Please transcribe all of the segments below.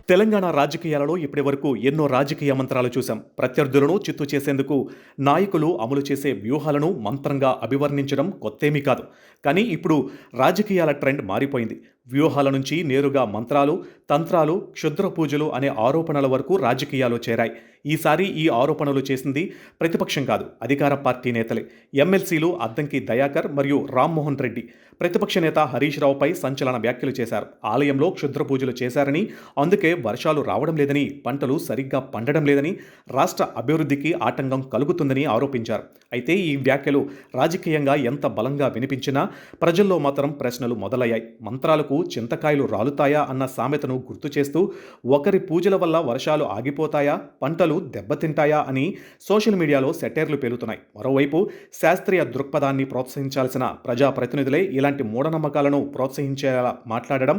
తెలంగాణ రాజకీయాలలో ఇప్పటివరకు ఎన్నో రాజకీయ మంత్రాలు చూశాం. ప్రత్యర్థులను చిత్తు చేసేందుకు నాయకులు అమలు చేసే వ్యూహాలను మంత్రంగా అభివర్ణించడం కొత్తేమీ కాదు. కానీ ఇప్పుడు రాజకీయాల ట్రెండ్ మారిపోయింది. వ్యూహాల నుంచి నేరుగా మంత్రాలు, తంత్రాలు, క్షుద్ర పూజలు అనే ఆరోపణల వరకు రాజకీయాలు చేరాయి. ఈసారి ఈ ఆరోపణలు చేసింది ప్రతిపక్షం కాదు, అధికార పార్టీ నేతలే. ఎమ్మెల్సీలు అద్దంకి దయాకర్ మరియు రామ్మోహన్ రెడ్డి ప్రతిపక్ష నేత హరీష్ రావుపై సంచలన వ్యాఖ్యలు చేశారు. ఆలయంలో క్షుద్ర పూజలు చేశారని, అందుకే వర్షాలు రావడం లేదని, పంటలు సరిగ్గా పండడం లేదని, రాష్ట్ర అభివృద్ధికి ఆటంకం కలుగుతుందని ఆరోపించారు. అయితే ఈ వ్యాఖ్యలు రాజకీయంగా ఎంత బలంగా వినిపించినా ప్రజల్లో మాత్రం ప్రశ్నలు మొదలయ్యాయి. మంత్రాలకు చింతకాయలు రాలుతాయా అన్న సామెతను గుర్తు చేస్తూ ఒకరి పూజల వల్ల వర్షాలు ఆగిపోతాయా, పంటలు దెబ్బతింటాయా అని సోషల్ మీడియాలో సెటైర్లు పేలుతున్నాయి. మరోవైపు శాస్త్రీయ దృక్పథాన్ని ప్రోత్సహించాల్సిన ప్రజాప్రతినిధులే ఇలాంటి మూఢనమ్మకాలను ప్రోత్సహించేలా మాట్లాడడం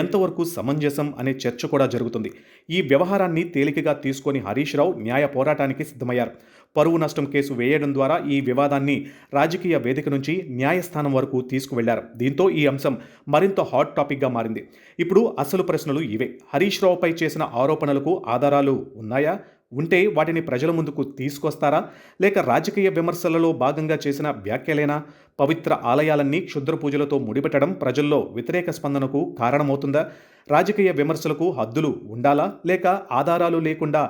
ఎంతవరకు సమంజసం అనే చర్చ కూడా జరుగుతుంది. ఈ వ్యవహారాన్ని తేలికగా తీసుకొని హరీష్ రావు న్యాయ పోరాటానికి సిద్ధమయ్యారు. పరువు నష్టం కేసు వేయడం ద్వారా ఈ వివాదాన్ని రాజకీయ వేదిక నుంచి న్యాయస్థానం వరకు తీసుకువెళ్లారు. దీంతో ఈ అంశం మరింత హాట్ టాపిక్గా మారింది. ఇప్పుడు అసలు ప్రశ్నలు ఇవే. హరీష్ రావుపై చేసిన ఆరోపణలకు ఆధారాలు ఉన్నాయా? ఉంటే వాటిని ప్రజల ముందుకు తీసుకొస్తారా? లేక రాజకీయ విమర్శలలో భాగంగా చేసిన వ్యాఖ్యలేనా? పవిత్ర ఆలయాలన్నీ క్షుద్ర పూజలతో ముడిపెట్టడం ప్రజల్లో వ్యతిరేక స్పందనకు కారణమవుతుందా? రాజకీయ విమర్శలకు హద్దులు ఉండాలా? లేక ఆధారాలు లేకుండా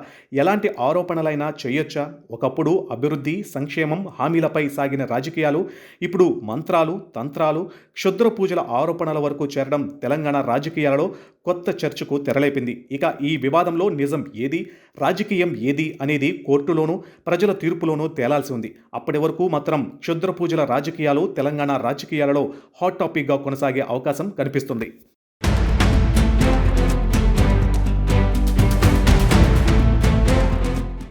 ఎలాంటి ఆరోపణలైనా చేయొచ్చా? ఒకప్పుడు అభివృద్ధి, సంక్షేమం హామీలపై సాగిన రాజకీయాలు ఇప్పుడు మంత్రాలు, తంత్రాలు, క్షుద్ర పూజల ఆరోపణల వరకు చేరడం తెలంగాణ రాజకీయాలలో కొత్త చర్చకు తెరలేపింది. ఇక ఈ వివాదంలో నిజం ఏది, రాజకీయం ఏది అనేది కోర్టులోనూ ప్రజల తీర్పులోనూ తేలాల్సి ఉంది. అప్పటి వరకు మాత్రం క్షుద్ర పూజల రాజకీయాలు తెలంగాణ రాజకీయాలలో హాట్ టాపిక్గా కొనసాగే అవకాశం కనిపిస్తుంది.